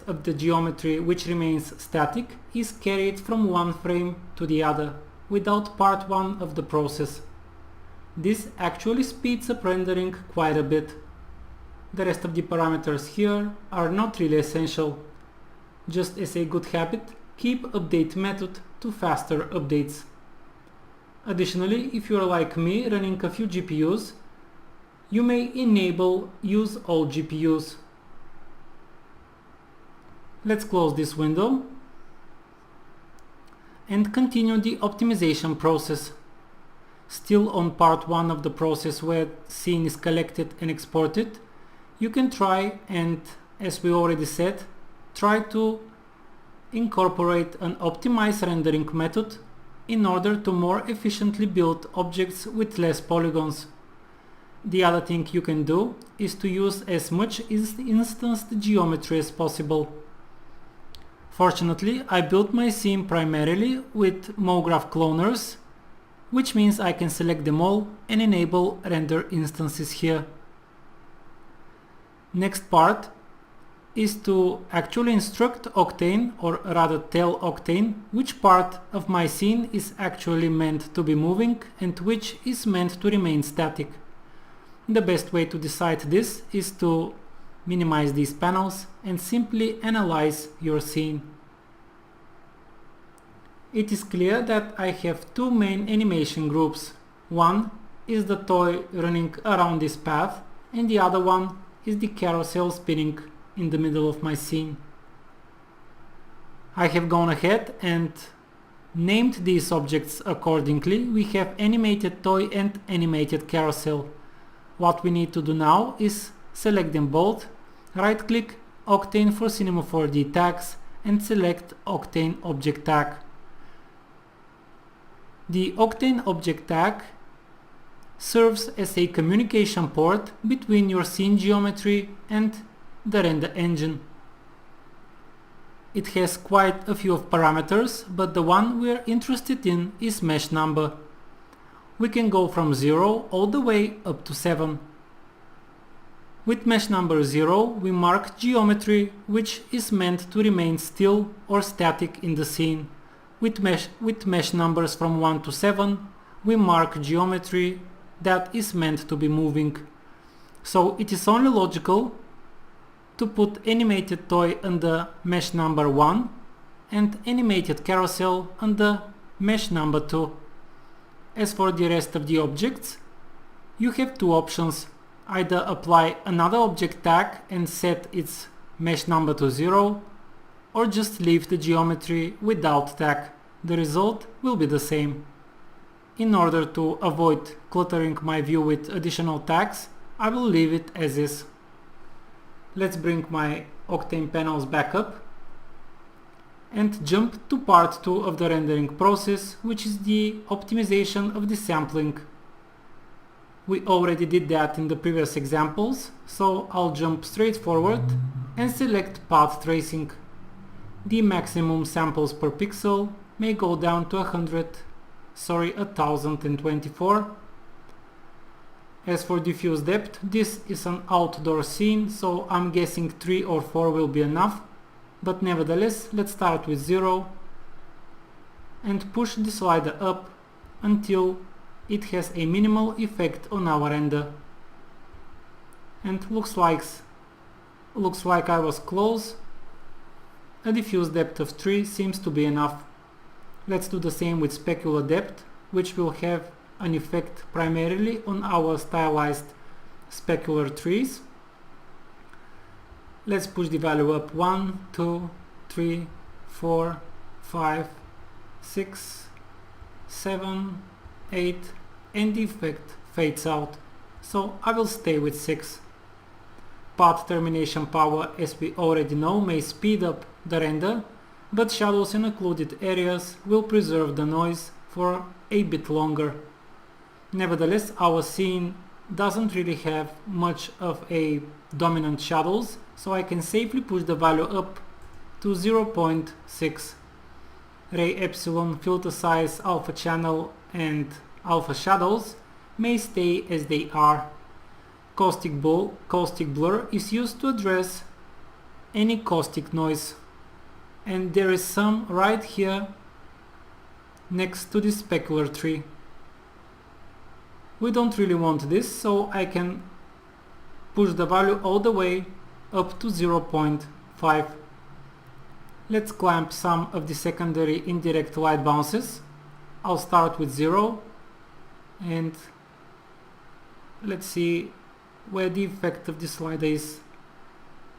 of the geometry which remains static is carried from one frame to the other without part 1 of the process. This actually speeds up rendering quite a bit. The rest of the parameters here are not really essential. Just as a good habit, keep update method to faster updates. Additionally, if you are like me running a few GPUs, you may enable use all GPUs. Let's close this window and continue the optimization process. Still on part 1 of the process where scene is collected and exported, you can try and, as we already said, try to incorporate an optimized rendering method in order to more efficiently build objects with less polygons. The other thing you can do is to use as much instanced geometry as possible. Fortunately, I built my scene primarily with MoGraph cloners, which means I can select them all and enable render instances here. Next part is to actually instruct Octane, or rather tell Octane, which part of my scene is actually meant to be moving and which is meant to remain static. The best way to decide this is to minimize these panels and simply analyze your scene. It is clear that I have two main animation groups. One is the toy running around this path, and the other one is the carousel spinning in the middle of my scene. I have gone ahead and named these objects accordingly. We have animated toy and animated carousel. What we need to do now is select them both, right click Octane for Cinema 4D tags and select Octane object tag. The Octane object tag serves as a communication port between your scene geometry and the render engine. It has quite a few of parameters, but the one we are interested in is mesh number. We can go from 0 all the way up to 7. With mesh number 0, we mark geometry which is meant to remain still or static in the scene. With mesh numbers from 1 to 7, we mark geometry that is meant to be moving. So it is only logical to put animated toy under mesh number 1 and animated carousel under mesh number 2. As for the rest of the objects, you have two options: either apply another object tag and set its mesh number to 0, or just leave the geometry without tag. The result will be the same. In order to avoid cluttering my view with additional tags, I will leave it as is. Let's bring my Octane panels back up and jump to part 2 of the rendering process, which is the optimization of the sampling. We already did that in the previous examples, so I'll jump straight forward and select path tracing. The maximum samples per pixel may go down to 1024. As for diffuse depth, this is an outdoor scene, so I'm guessing 3 or 4 will be enough, but nevertheless, let's start with 0 and push the slider up until it has a minimal effect on our render. And looks like I was close. A diffuse depth of 3 seems to be enough. Let's do the same with specular depth, which will have an effect primarily on our stylized specular trees. Let's push the value up 1, 2, 3, 4, 5, 6, 7, 8, and the effect fades out. So I will stay with 6. Path termination power, as we already know, may speed up the render, but shadows in occluded areas will preserve the noise for a bit longer. Nevertheless, our scene doesn't really have much of a dominant shadows, so I can safely push the value up to 0.6. Ray epsilon, filter size, alpha channel and alpha shadows may stay as they are. Caustic blur is used to address any caustic noise, and there is some right here next to this specular tree. We don't really want this, so I can push the value all the way up to 0.5. Let's clamp some of the secondary indirect light bounces. I'll start with 0 and let's see where the effect of this light is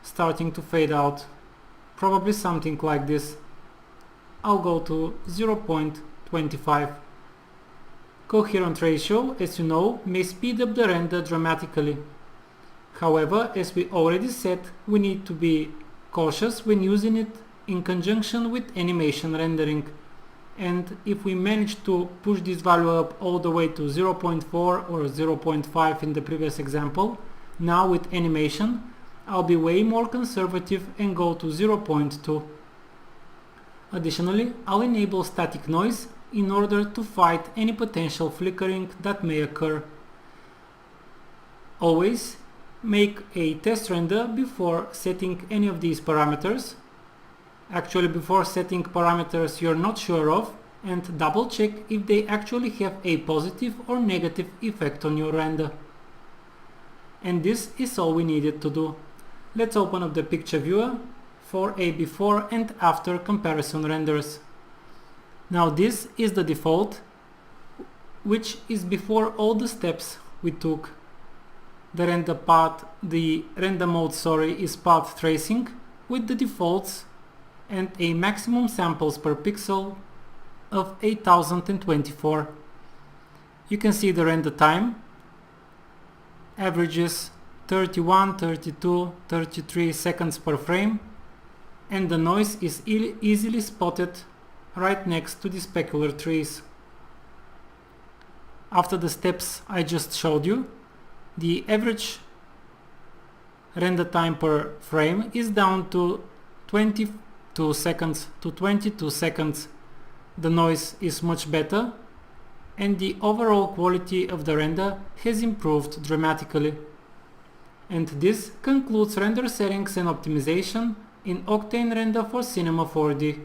starting to fade out. Probably something like this. I'll go to 0.25. Coherent ratio, as you know, may speed up the render dramatically. However, as we already said, we need to be cautious when using it in conjunction with animation rendering. And if we manage to push this value up all the way to 0.4 or 0.5 in the previous example, now with animation, I'll be way more conservative and go to 0.2. Additionally, I'll enable static noise in order to fight any potential flickering that may occur. Always make a test render before setting any of these parameters. Actually, before setting parameters you're not sure of, and double check if they actually have a positive or negative effect on your render. And this is all we needed to do. Let's open up the picture viewer for a before and after comparison renders. Now this is the default, which is before all the steps we took. The render mode is path tracing with the defaults and a maximum samples per pixel of 8024. You can see the render time averages 31, 32, 33 seconds per frame, and the noise is easily spotted right next to the specular trees. After the steps I just showed you, the average render time per frame is down to 22 seconds. The noise is much better and the overall quality of the render has improved dramatically. And this concludes render settings and optimization in Octane Render for Cinema 4D.